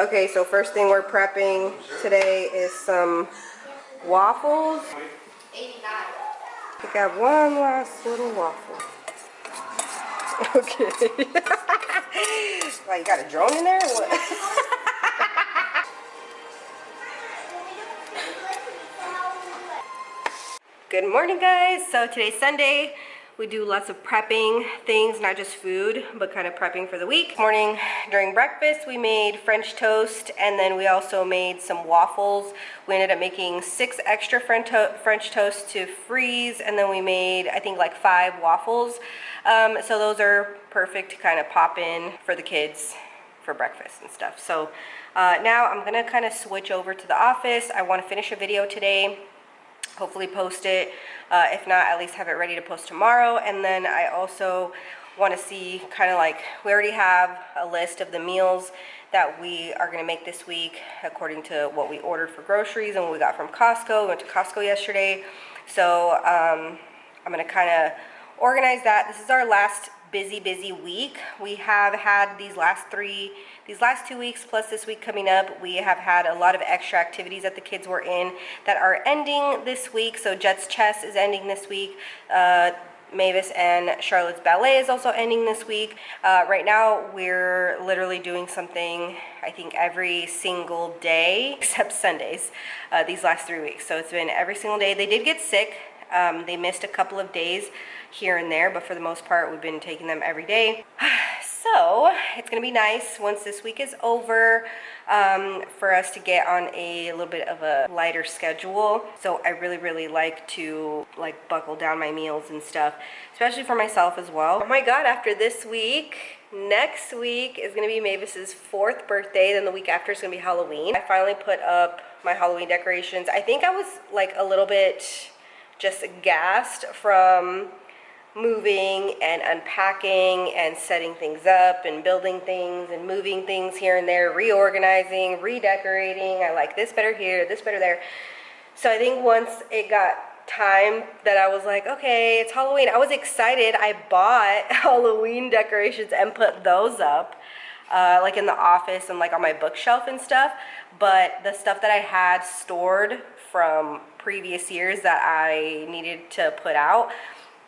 Okay, so first thing we're prepping today is some waffles. We got one last little waffle. Okay. Like, you got a drone in there or what? Good morning, guys. So today's Sunday. We do lots of prepping things, not just food, but kind of prepping for the week. This morning during breakfast, we made French toast, and then we also made some waffles. We ended up making 6 extra French toast to freeze, and then we made, I think, like 5 waffles. So those are perfect to kind of pop in for the kids for breakfast and stuff. So now I'm gonna kind of switch over to the office. I want to finish a video today. Hopefully post it. If not, at least have it ready to post tomorrow. And then I also want to see kind of like, we already have a list of the meals that we are going to make this week according to what we ordered for groceries and what we got from Costco. We went to Costco yesterday. So I'm going to kind of organize that. This is our last busy week. We have had these last 2 weeks plus this week coming up, we have had a lot of extra activities that the kids were in that are ending this week. So Jet's chess is ending this week. Mavis and Charlotte's ballet is also ending this week. Right now we're literally doing something, I think, every single day except Sundays these last 3 weeks. So it's been every single day. They did get sick. They missed a couple of days here and there, but for the most part we've been taking them every day. So it's gonna be nice once this week is over for us to get on a little bit of a lighter schedule. So I really like to like buckle down my meals and stuff, especially for myself as well. Oh my god, after this week, next week is gonna be Mavis's 4th birthday, then the week after is gonna be Halloween. I finally put up my Halloween decorations. I think I was like a little bit just gassed from moving and unpacking and setting things up and building things and moving things here and there, reorganizing, redecorating. I like this better here, this better there. So I think once it got time that I was like, okay, it's Halloween, I was excited. I bought Halloween decorations and put those up like in the office and like on my bookshelf and stuff. But the stuff that I had stored from previous years that I needed to put out,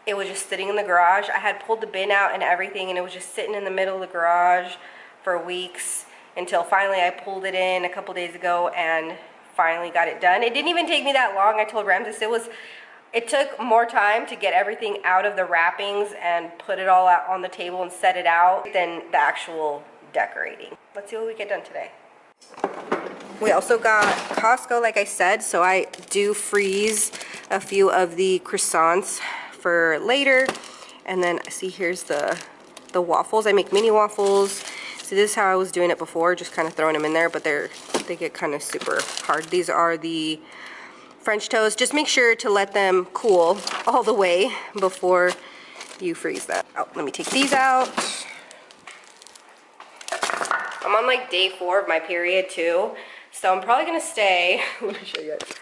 it was just sitting in the garage. I had pulled the bin out and everything, and it was just sitting in the middle of the garage for weeks until finally I pulled it in a couple days ago and finally got it done. It didn't even take me that long. I told Ramses it took more time to get everything out of the wrappings and put it all out on the table and set it out than the actual decorating. Let's see what we get done today. We also got Costco, like I said, so I do freeze a few of the croissants for later. And then see, here's the waffles. I make mini waffles. So this is how I was doing it before, just kind of throwing them in there, but they get kind of super hard. These are the French toast. Just make sure to let them cool all the way before you freeze them. Oh, let me take these out. I'm on like day 4 of my period too, so I'm probably gonna stay, let me show you guys,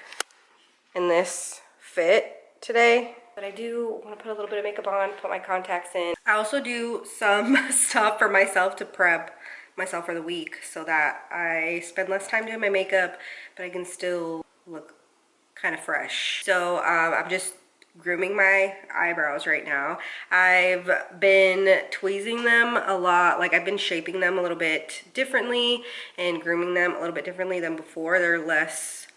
in this fit today. But I do want to put a little bit of makeup on, put my contacts in. I also do some stuff for myself to prep myself for the week so that I spend less time doing my makeup, but I can still look kind of fresh. So I'm just grooming my eyebrows right now. I've been tweezing them a lot. Like, I've been shaping them a little bit differently and grooming them a little bit differently than before. They're less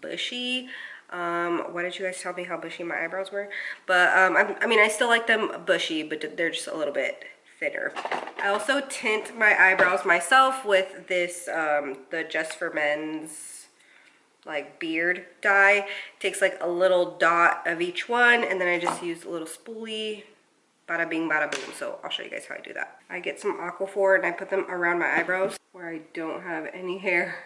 bushy. Why did you guys tell me how bushy my eyebrows were? But I mean, I still like them bushy, but they're just a little bit thinner. I also tint my eyebrows myself with this the Just for Men's like beard dye. It takes like a little dot of each one, and then I just use a little spoolie. Bada bing, bada boom. So I'll show you guys how I do that. I get some Aquaphor and I put them around my eyebrows where I don't have any hair.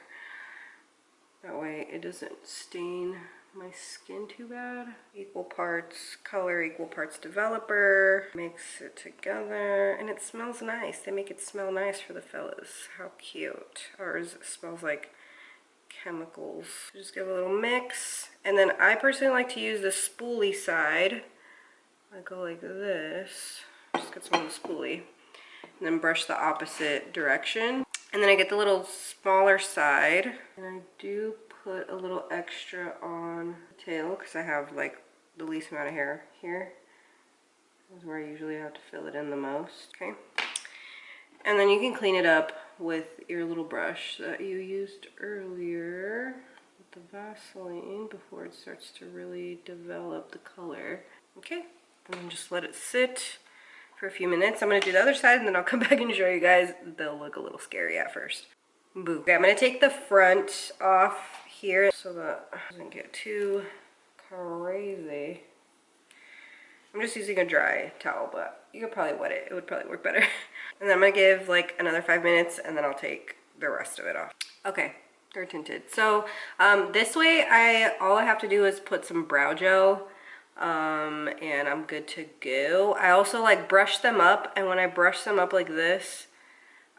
That way it doesn't stain my skin too bad. Equal parts color, equal parts developer. Mix it together and it smells nice. They make it smell nice for the fellas. How cute. Ours smells like chemicals. Just give a little mix. And then I personally like to use the spoolie side. I go like this. Just get some of the spoolie. And then brush the opposite direction. And then I get the little smaller side, and I do put a little extra on the tail because I have like the least amount of hair here. This is where I usually have to fill it in the most. Okay. And then you can clean it up with your little brush that you used earlier with the Vaseline before it starts to really develop the color. Okay, and then just let it sit for a few minutes. I'm gonna do the other side and then I'll come back and show you guys. They'll look a little scary at first. Boo. Okay, I'm gonna take the front off here so that it doesn't get too crazy. I'm just using a dry towel, but you could probably wet it. It would probably work better. And then I'm gonna give like another 5 minutes and then I'll take the rest of it off. Okay, they're tinted. So this way, all I have to do is put some brow gel and I'm good to go. I also like brush them up, and when I brush them up like this,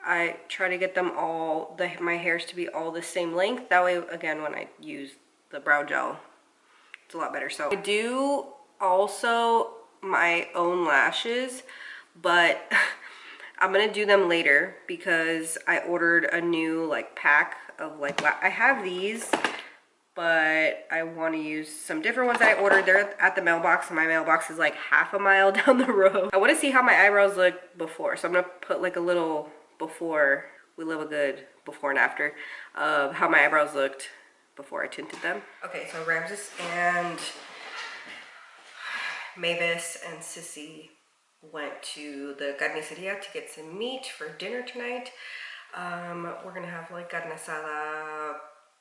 I try to get them all, my hairs to be all the same length. That way, again, when I use the brow gel, it's a lot better. So I do also my own lashes, but I'm gonna do them later because I ordered a new like pack of like, I have these, but I want to use some different ones that I ordered. They're at the mailbox, and my mailbox is like half a mile down the road. I want to see how my eyebrows look before, so I'm gonna put like a little before. We love a good before and after of how my eyebrows looked before I tinted them. Okay, so Ramses and Mavis and Sissy went to the carniceria to get some meat for dinner tonight. We're gonna have like carne asada,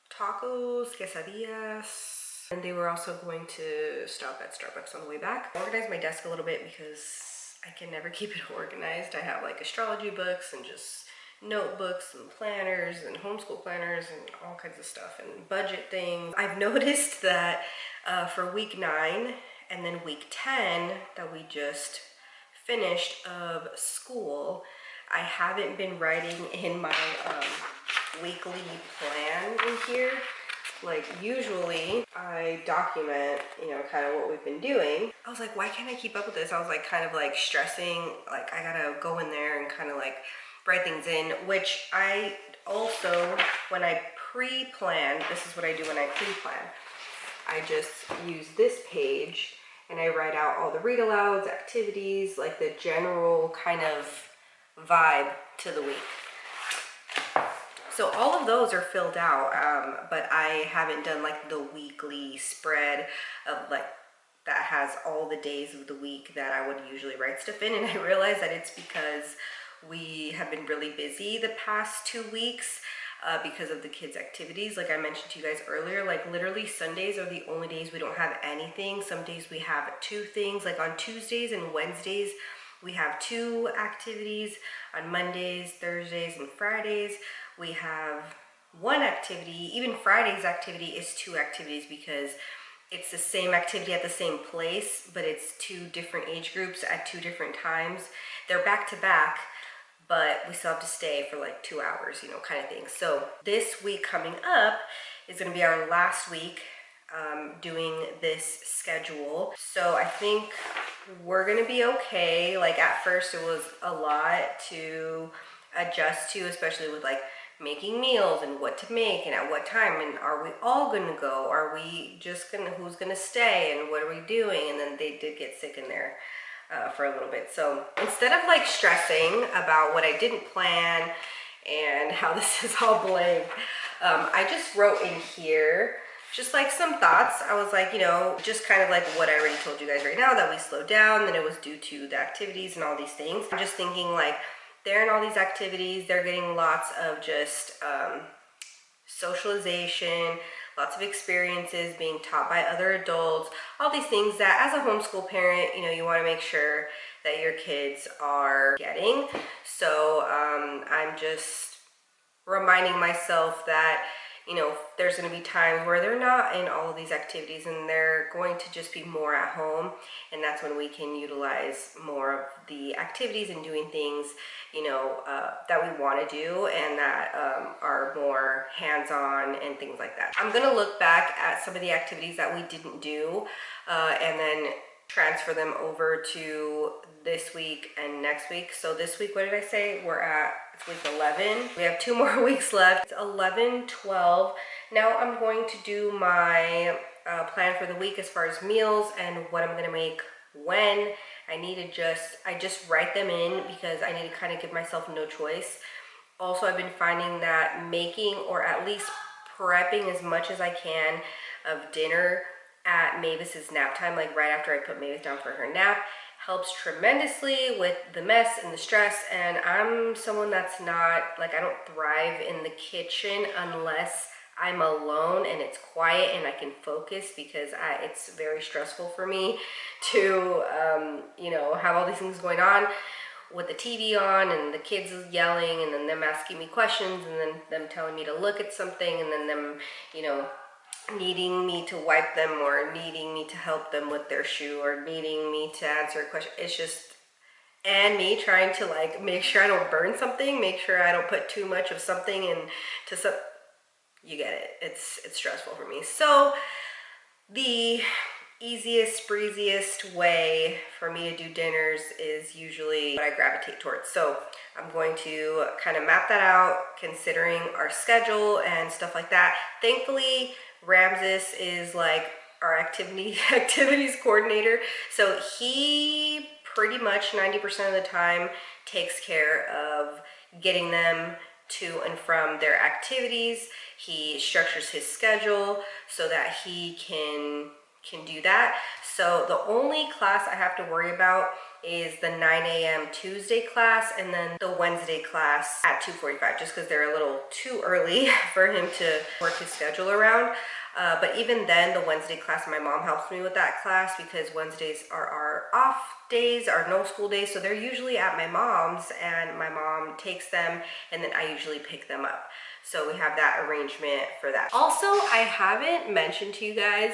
tacos, quesadillas, and they were also going to stop at Starbucks on the way back. I organized my desk a little bit because I can never keep it organized. I have like astrology books and just notebooks and planners and homeschool planners and all kinds of stuff and budget things. I've noticed that for week 9 and then week 10 that we just finished of school, I haven't been writing in my weekly plan in here. Like usually I document, you know, kind of what we've been doing. I was like, why can't I keep up with this? I was like kind of like stressing, like I gotta go in there and kind of like write things in, which I also, when I pre-plan, this is what I do when I pre-plan. I just use this page and I write out all the read alouds, activities, like the general kind of vibe to the week. So all of those are filled out, but I haven't done like the weekly spread of like that has all the days of the week that I would usually write stuff in. And I realized that it's because we have been really busy the past 2 weeks because of the kids' activities. Like I mentioned to you guys earlier, like literally Sundays are the only days we don't have anything. Some days we have 2 things, like on Tuesdays and Wednesdays we have 2 activities. On Mondays, Thursdays, and Fridays we have 1 activity. Even Friday's activity is 2 activities because it's the same activity at the same place, but it's 2 different age groups at 2 different times. They're back to back, but we still have to stay for like 2 hours, you know, kind of thing. So this week coming up is going to be our last week doing this schedule. So I think we're going to be okay. Like at first it was a lot to adjust to, especially with like making meals and what to make and at what time, and are we all going to go? Are we just going to, who's going to stay and what are we doing? And then they did get sick in there for a little bit. So instead of like stressing about what I didn't plan and how this is all blank, I just wrote in here just like some thoughts. I was like, you know, just kind of like what I already told you guys right now, that we slowed down, that it was due to the activities and all these things. I'm just thinking like they're in all these activities, they're getting lots of just socialization, lots of experiences, being taught by other adults, all these things that as a homeschool parent, you know, you want to make sure that your kids are getting. So I'm just reminding myself that, you know, there's going to be times where they're not in all of these activities and they're going to just be more at home, and that's when we can utilize more of the activities and doing things, you know, that we want to do and that are more hands-on and things like that. I'm going to look back at some of the activities that we didn't do and then transfer them over to this week and next week. So this week, what did I say? We're at It's week 11. We have 2 more weeks left. It's 11/12. Now I'm going to do my plan for the week as far as meals and what I'm gonna make when. I just write them in because I need to kind of give myself no choice. Also, I've been finding that making, or at least prepping as much as I can of dinner at Mavis's nap time, like right after I put Mavis down for her nap, helps tremendously with the mess and the stress. And I'm someone that's not, like, I don't thrive in the kitchen unless I'm alone and it's quiet and I can focus, because it's very stressful for me to, you know, have all these things going on with the TV on and the kids yelling and then them asking me questions and then them telling me to look at something and then them, you know, needing me to wipe them or needing me to help them with their shoe or needing me to answer a question. It's just, and me trying to like make sure I don't burn something, make sure I don't put too much of something into some, you get it. It's stressful for me. So the easiest, breeziest way for me to do dinners is usually what I gravitate towards. So I'm going to kind of map that out considering our schedule and stuff like that. Thankfully, Ramses is like our activities coordinator. So he pretty much 90% of the time takes care of getting them to and from their activities. He structures his schedule so that he can do that. So the only class I have to worry about is the 9 a.m. Tuesday class and then the Wednesday class at 2:45, just because they're a little too early for him to work his schedule around. But even then, the Wednesday class, my mom helps me with that class because Wednesdays are our off days, our no school days. So they're usually at my mom's and my mom takes them and then I usually pick them up. So we have that arrangement for that. Also, I haven't mentioned to you guys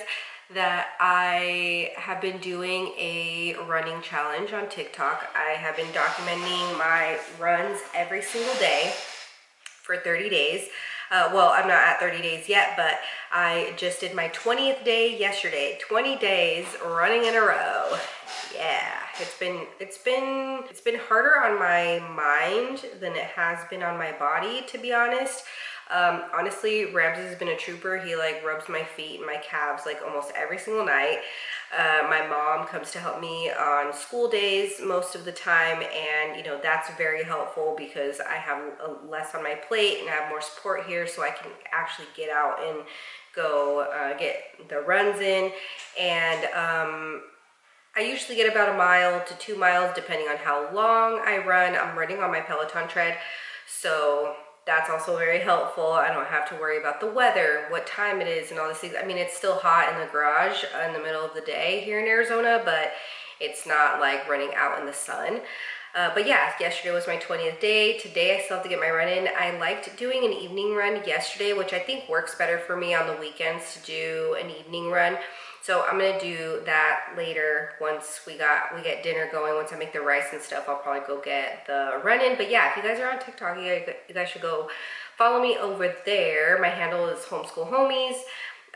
that I have been doing a running challenge on TikTok. I have been documenting my runs every single day for 30 days. Well, I'm not at 30 days yet, but I just did my 20th day yesterday. 20 days running in a row. Yeah, it's been harder on my mind than it has been on my body, to be honest. Honestly, Ramses has been a trooper. He like rubs my feet and my calves like almost every single night. My mom comes to help me on school days most of the time, and you know, that's very helpful because I have less on my plate and I have more support here, so I can actually get out and go get the runs in. And I usually get about 1 mile to 2 miles depending on how long I run. I'm running on my Peloton tread, so that's also very helpful. I don't have to worry about the weather, what time it is, and all these things. I mean, it's still hot in the garage in the middle of the day here in Arizona, but it's not like running out in the sun. But yeah, yesterday was my 20th day. Today I still have to get my run in. I liked doing an evening run yesterday, which I think works better for me on the weekends to do an evening run. So I'm gonna do that later once we get dinner going. Once I make the rice and stuff, I'll probably go get the run in. But yeah, if you guys are on TikTok, you guys should go follow me over there. My handle is Homeschool.HOMIES.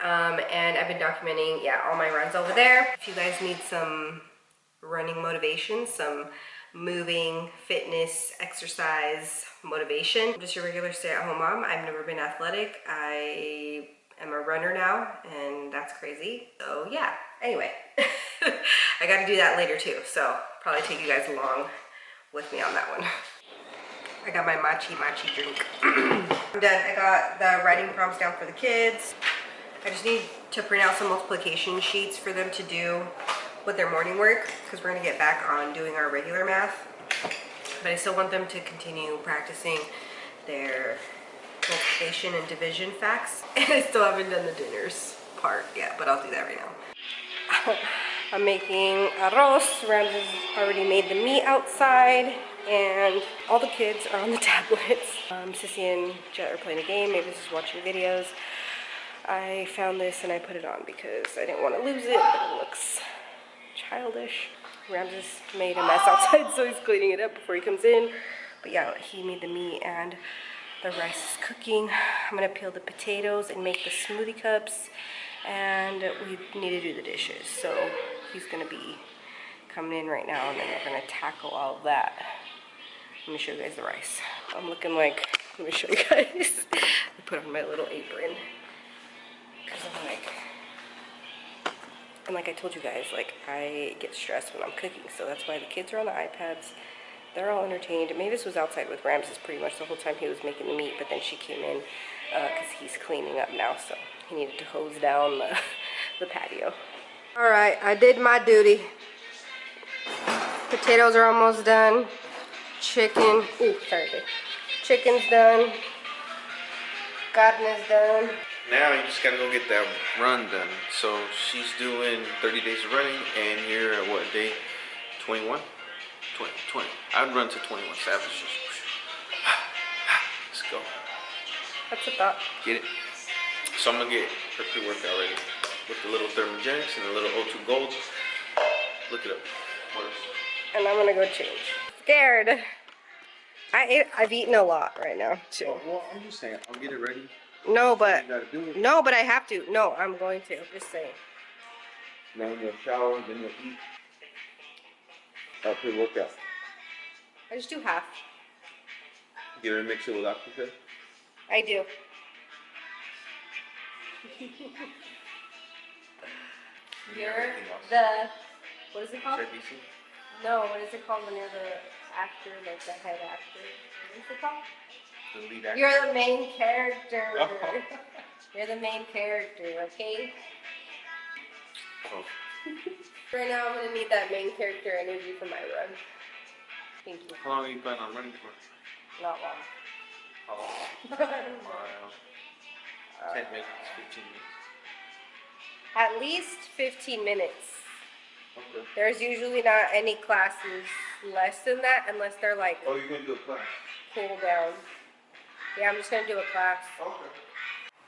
And I've been documenting, yeah, all my runs over there. If you guys need some running motivation, some moving, fitness, exercise motivation, I'm just your regular stay-at-home mom. I've never been athletic. I am a runner now, and that's crazy. So yeah, anyway, I got to do that later too. So probably take you guys along with me on that one. I got my matcha drink. I'm done. I got the writing prompts down for the kids. I just need to print out some multiplication sheets for them to do with their morning work, because we're gonna get back on doing our regular math. But I still want them to continue practicing their multiplication and division facts. And I still haven't done the dinners part yet, but I'll do that right now. I'm making arroz. Ramses already made the meat outside, and all the kids are on the tablets. Sissy and Jet are playing a game. Maybe this is watching videos. I found this and I put it on because I didn't want to lose it, but it looks childish. Ramses made a mess outside, so he's cleaning it up before he comes in. But yeah, he made the meat and the rice is cooking. I'm gonna peel the potatoes and make the smoothie cups, and we need to do the dishes. So he's gonna be coming in right now, and then we're gonna tackle all of that. Let me show you guys the rice. I'm looking like, let me show you guys. I put on my little apron. Because I'm like, and like I told you guys, like I get stressed when I'm cooking. So that's why the kids are on the iPads. They're all entertained. Mavis was outside with Ramses pretty much the whole time he was making the meat. But then she came in because he's cleaning up now. So he needed to hose down the patio. All right, I did my duty. Potatoes are almost done. Chicken, ooh, sorry, babe. Chicken's done. Garden is done. Now you just gotta go get that run done. So she's doing 30 days of running, and you're at what, day 21? 20. I'd run to 21 savage. Let's go. That's a thought. Get it? So I'm gonna get her pre-workout ready with the little thermogenics and the little O2 Golds. Look it up. And I'm gonna go change. Scared. I've eaten a lot right now too. Well, I'm just saying, I'll get it ready. No, but you gotta do it. no, but I have to. No, I'm going to. Just saying. Then you'll shower, then you'll eat. Pre-workout. I just do half. You gonna mix it with Aquafit? I do. You're the, what is it called? No, what is it called when you're the actor, like the head actor? What is it called? The lead actor. You're the main character. Oh. You're the main character, okay? Oh. Right now I'm gonna need that main character energy for my run. Thank you. How long are you planning on running for? Not long. How long? 10 minutes, 15 minutes. At least 15 minutes. Okay. There's usually not any classes less than that unless they're like Oh, you're gonna do a class? cool down. Yeah, I'm just gonna do a class. Okay.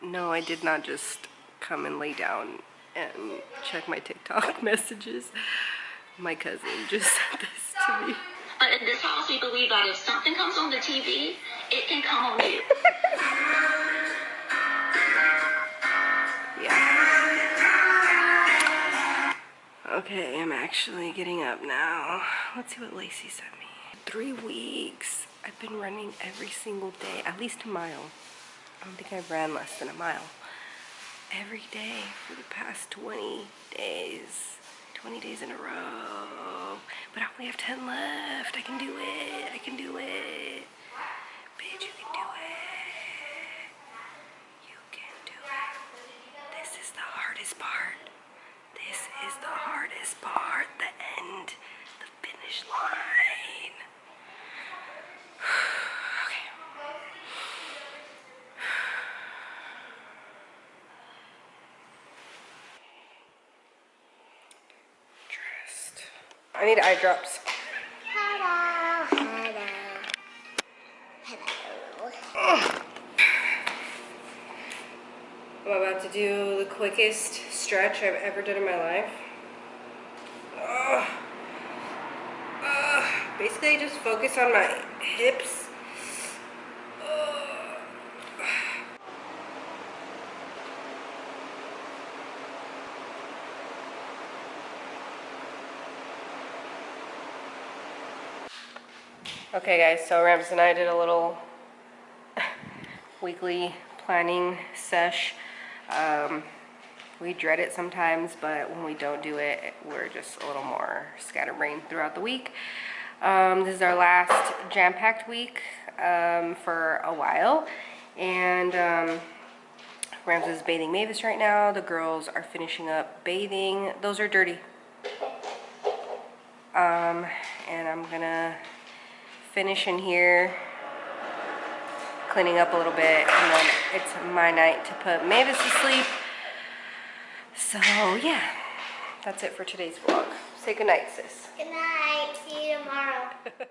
No, I did not just come and lay down and check my TikTok messages. My cousin just sent this to me. But in this house, we believe that if something comes on the TV, it can come on you. Okay, I'm actually getting up now. Let's see what Lacey sent me. 3 weeks. I've been running every single day, at least a mile. I don't think I've ran less than a mile. Every day for the past 20 days. 20 days in a row. But I only have 10 left. I can do it. I can do it. Bitch, you can do it. You can do it. This is the hardest part. This is the hardest part, the end, the finish line. Okay. Dressed. I need eye drops. Hello. Hello. Hello. I'm about to do the quickest stretch I've ever done in my life. Basically, I just focus on my hips. Okay guys, so Ramses and I did a little weekly planning sesh. We dread it sometimes, but when we don't do it, we're just a little more scatterbrained throughout the week. This is our last jam-packed week for a while, and Ramses is bathing Mavis right now. The girls are finishing up bathing. Those are dirty. And I'm gonna finish in here, cleaning up a little bit, and then it's my night to put Mavis to sleep. So yeah, that's it for today's vlog. Say goodnight, sis. Good night. See you tomorrow.